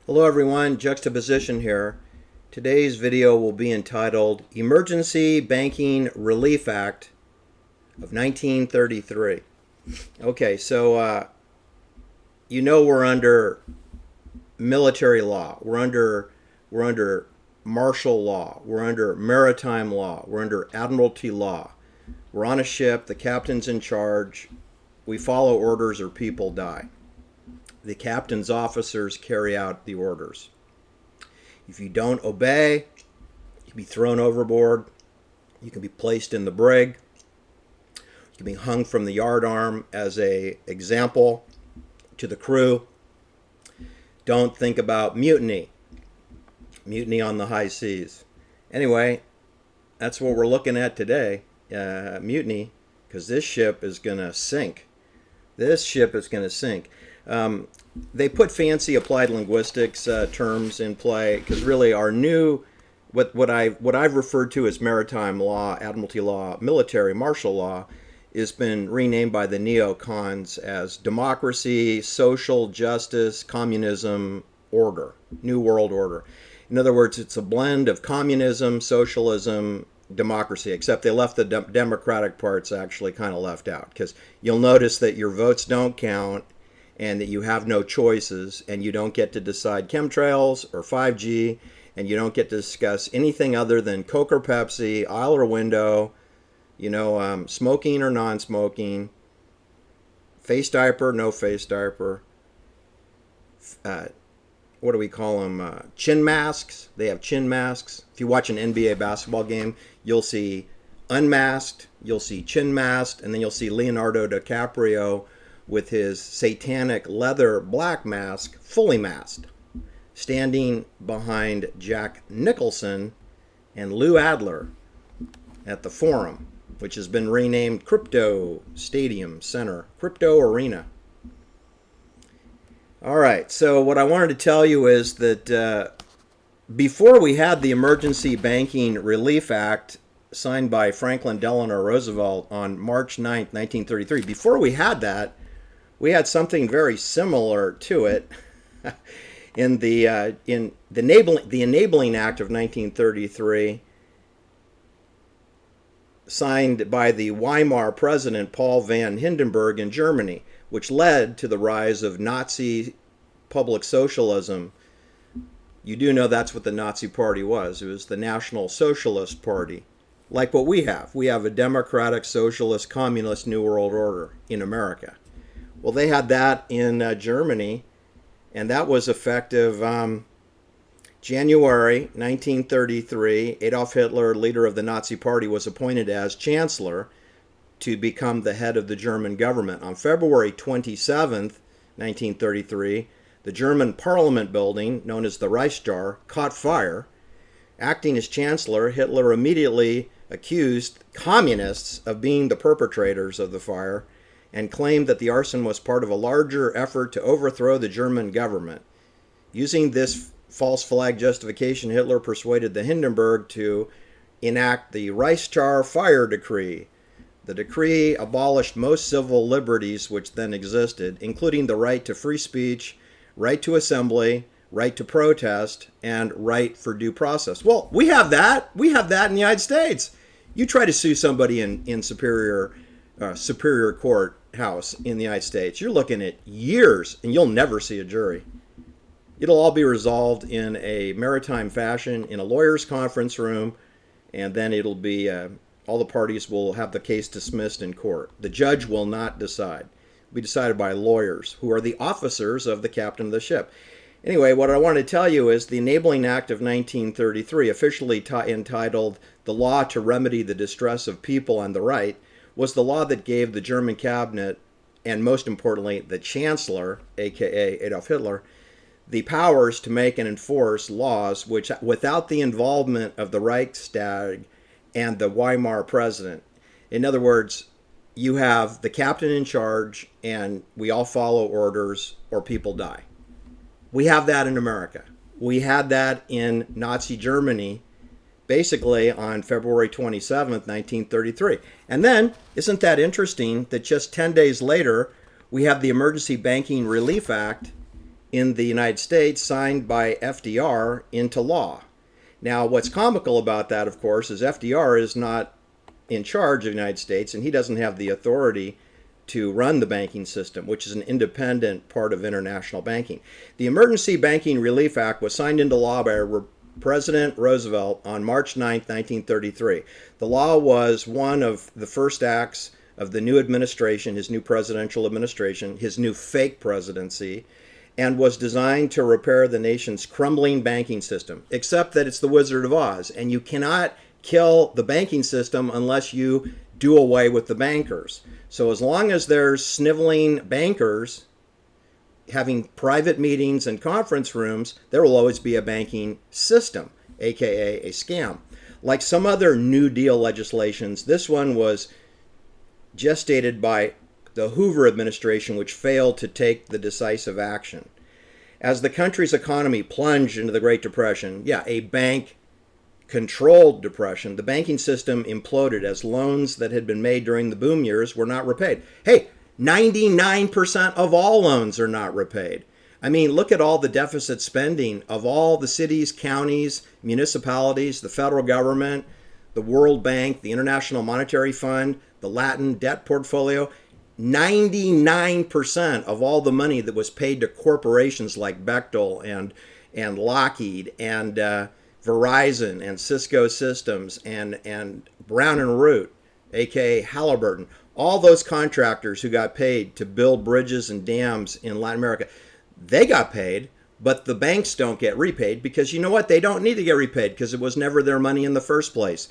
Hello everyone, Juxtaposition here. Today's video will be entitled Emergency Banking Relief Act of 1933. Okay, so we're under military law, we're under martial law, we're under maritime law, we're under admiralty law. We're on a ship, the captain's in charge, we follow orders or people die. The captain's officers carry out the orders. If you don't obey, you can be thrown overboard, you can be placed in the brig, you can be hung from the yardarm as an example to the crew. Don't think about mutiny on the high seas. Anyway, that's what we're looking at today, mutiny, because this ship is going to sink. This ship is going to sink. They put fancy applied linguistics terms in play because really our new, what I've referred to as maritime law, admiralty law, military martial law, has been renamed by the neocons as democracy, social justice, communism, order, new world order. In other words, it's a blend of communism, socialism, democracy, except they left the democratic parts actually kind of left out, because you'll notice that your votes don't count and that you have no choices and you don't get to decide chemtrails or 5G, and you don't get to discuss anything other than Coke or Pepsi, aisle or window, smoking or non-smoking, face diaper, no face diaper, what do we call them? Chin masks. They have chin masks. If you watch an NBA basketball game, you'll see unmasked, you'll see chin masked, and then you'll see Leonardo DiCaprio with his satanic leather black mask fully masked, standing behind Jack Nicholson and Lou Adler at the Forum, which has been renamed Crypto Stadium Center, Crypto Arena. All right, so what I wanted to tell you is that before we had the Emergency Banking Relief Act signed by Franklin Delano Roosevelt on March 9th, 1933, before we had that, we had something very similar to it in the Enabling Act of 1933, signed by the Weimar president Paul von Hindenburg in Germany, which led to the rise of Nazi public socialism. You do know that's what the Nazi Party was. It was the National Socialist Party, like what we have. We have a democratic, socialist, communist New World Order in America. Well, they had that in Germany, and that was effective January 1933. Adolf Hitler, leader of the Nazi Party, was appointed as chancellor to become the head of the German government. On February 27th, 1933, the German Parliament building, known as the Reichstag, caught fire. Acting as chancellor, Hitler immediately accused communists of being the perpetrators of the fire and claimed that the arson was part of a larger effort to overthrow the German government. Using this false flag justification, Hitler persuaded the Hindenburg to enact the Reichstag Fire Decree. The decree abolished most civil liberties which then existed, including the right to free speech, right to assembly, right to protest, and right for due process. Well, we have that. We have that in the United States. You try to sue somebody in Superior Court House in the United States, you're looking at years, and you'll never see a jury. It'll all be resolved in a maritime fashion in a lawyer's conference room, and then it'll be all the parties will have the case dismissed in court. The judge will not decide. It'll be decided by lawyers, who are the officers of the captain of the ship. Anyway, what I want to tell you is the Enabling Act of 1933, officially entitled The Law to Remedy the Distress of People and the Right, was the law that gave the German cabinet, and most importantly, the chancellor, aka Adolf Hitler, the powers to make and enforce laws which, without the involvement of the Reichstag and the Weimar president. In other words, you have the captain in charge and we all follow orders or people die. We have that in America. We had that in Nazi Germany basically on February 27th, 1933. And then, isn't that interesting that just 10 days later, we have the Emergency Banking Relief Act in the United States signed by FDR into law. Now, what's comical about that, of course, is FDR is not in charge of the United States, and he doesn't have the authority to run the banking system, which is an independent part of international banking. The Emergency Banking Relief Act was signed into law by President Roosevelt on March 9, 1933. The law was one of the first acts of the new administration, his new presidential administration, his new fake presidency, and was designed to repair the nation's crumbling banking system, except that it's the Wizard of Oz, and you cannot kill the banking system unless you do away with the bankers. So as long as there's sniveling bankers having private meetings and conference rooms, there will always be a banking system, aka a scam. Like some other New Deal legislations, this one was gestated by the Hoover administration, which failed to take the decisive action. As the country's economy plunged into the Great Depression, a bank-controlled depression, the banking system imploded as loans that had been made during the boom years were not repaid. Hey, 99% of all loans are not repaid. I mean, look at all the deficit spending of all the cities, counties, municipalities, the federal government, the World Bank, the International Monetary Fund, the Latin debt portfolio. 99% of all the money that was paid to corporations like Bechtel and Lockheed and Verizon and Cisco Systems and Brown and Root, aka Halliburton, all those contractors who got paid to build bridges and dams in Latin America, they got paid, but the banks don't get repaid because you know what? They don't need to get repaid because it was never their money in the first place.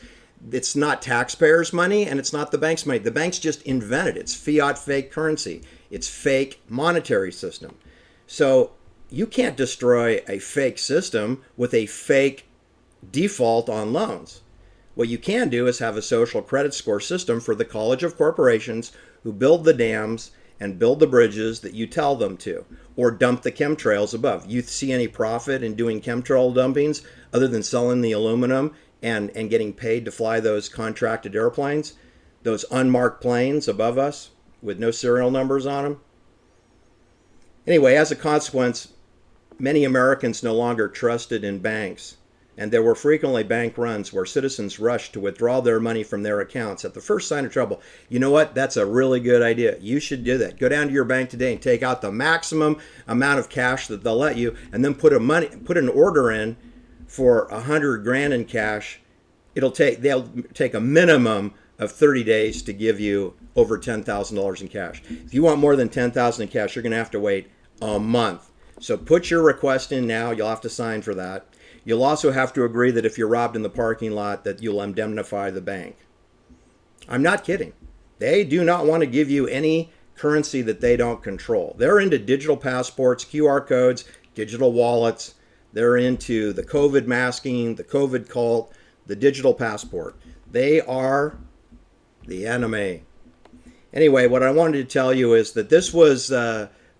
It's not taxpayers' money and it's not the bank's money. The banks just invented it. It's fiat fake currency. It's fake monetary system. So you can't destroy a fake system with a fake default on loans. What you can do is have a social credit score system for the College of Corporations who build the dams and build the bridges that you tell them to, or dump the chemtrails above. You see any profit in doing chemtrail dumpings other than selling the aluminum and getting paid to fly those contracted airplanes, those unmarked planes above us with no serial numbers on them? Anyway, as a consequence, many Americans no longer trusted in banks, and there were frequently bank runs where citizens rushed to withdraw their money from their accounts at the first sign of trouble. You know what? That's a really good idea. You should do that. Go down to your bank today and take out the maximum amount of cash that they'll let you, and then put an order in for $100,000 in cash. They'll take a minimum of 30 days to give you over $10,000 in cash. If you want more than $10,000 in cash, you're going to have to wait a month. So put your request in now. You'll have to sign for that. You'll also have to agree that if you're robbed in the parking lot, that you'll indemnify the bank. I'm not kidding. They do not want to give you any currency that they don't control. They're into digital passports, QR codes, digital wallets. They're into the COVID masking, the COVID cult, the digital passport. They are the enemy. Anyway, what I wanted to tell you is that this was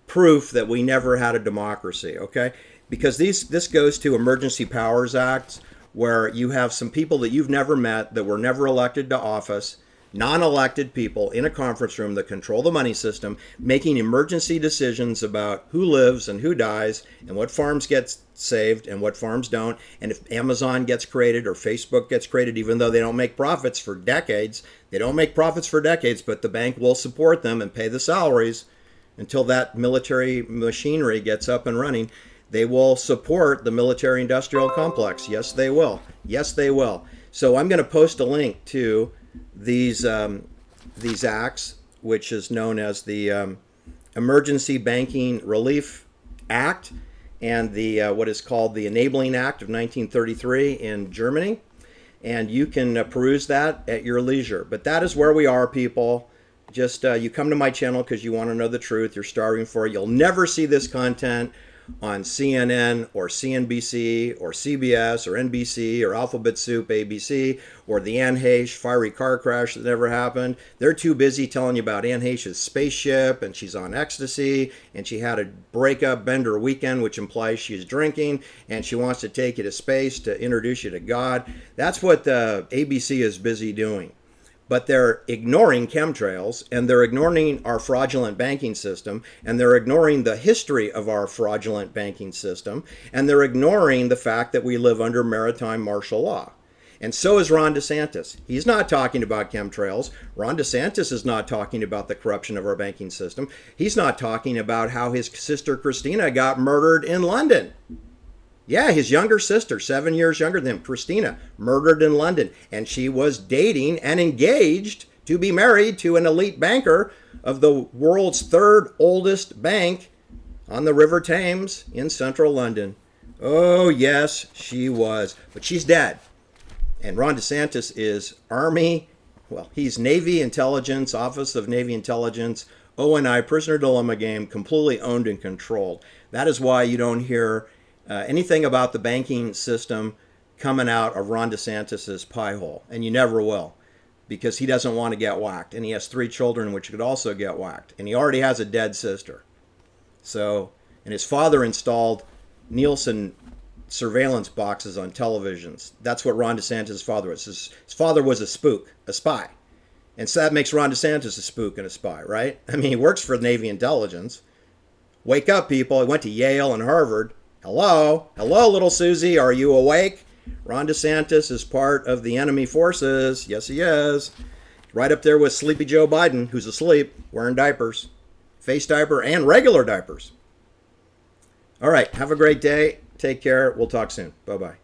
proof that we never had a democracy, okay? Because this goes to Emergency Powers Acts, where you have some people that you've never met, that were never elected to office, non-elected people in a conference room that control the money system, making emergency decisions about who lives and who dies and what farms get saved and what farms don't. And if Amazon gets created or Facebook gets created, even though they don't make profits for decades, but the bank will support them and pay the salaries until that military machinery gets up and running. They will support the military-industrial complex. Yes, they will. Yes, they will. So I'm going to post a link to these acts, which is known as the Emergency Banking Relief Act and the what is called the Enabling Act of 1933 in Germany. And you can peruse that at your leisure. But that is where we are, people. Just you come to my channel because you want to know the truth. You're starving for it. You'll never see this content on CNN or CNBC or CBS or NBC or Alphabet Soup ABC or the Anne Heche fiery car crash that never happened. They're too busy telling you about Anne Heche's spaceship and she's on ecstasy and she had a breakup bender weekend, which implies she's drinking and she wants to take you to space to introduce you to God. That's what the ABC is busy doing. but they're ignoring chemtrails, and they're ignoring our fraudulent banking system, and they're ignoring the history of our fraudulent banking system, and they're ignoring the fact that we live under maritime martial law. And so is Ron DeSantis. He's not talking about chemtrails. Ron DeSantis is not talking about the corruption of our banking system. He's not talking about how his sister Christina got murdered in London. Yeah, his younger sister, 7 years younger than him, Christina, murdered in London. And she was dating and engaged to be married to an elite banker of the world's third oldest bank on the River Thames in central London. Oh, yes, she was. But she's dead. And Ron DeSantis is Army, well, he's Navy Intelligence, Office of Navy Intelligence, ONI, prisoner dilemma game, completely owned and controlled. That is why you don't hear anything about the banking system coming out of Ron DeSantis's pie hole. And you never will, because he doesn't want to get whacked. And he has 3 children, which could also get whacked. And he already has a dead sister. So, and his father installed Nielsen surveillance boxes on televisions. That's what Ron DeSantis' father was. His father was a spook, a spy. And so that makes Ron DeSantis a spook and a spy, right? I mean, he works for Navy intelligence. Wake up, people. He went to Yale and Harvard. Hello? Hello, little Susie. Are you awake? Ron DeSantis is part of the enemy forces. Yes, he is. Right up there with Sleepy Joe Biden, who's asleep, wearing diapers. Face diaper and regular diapers. All right. Have a great day. Take care. We'll talk soon. Bye-bye.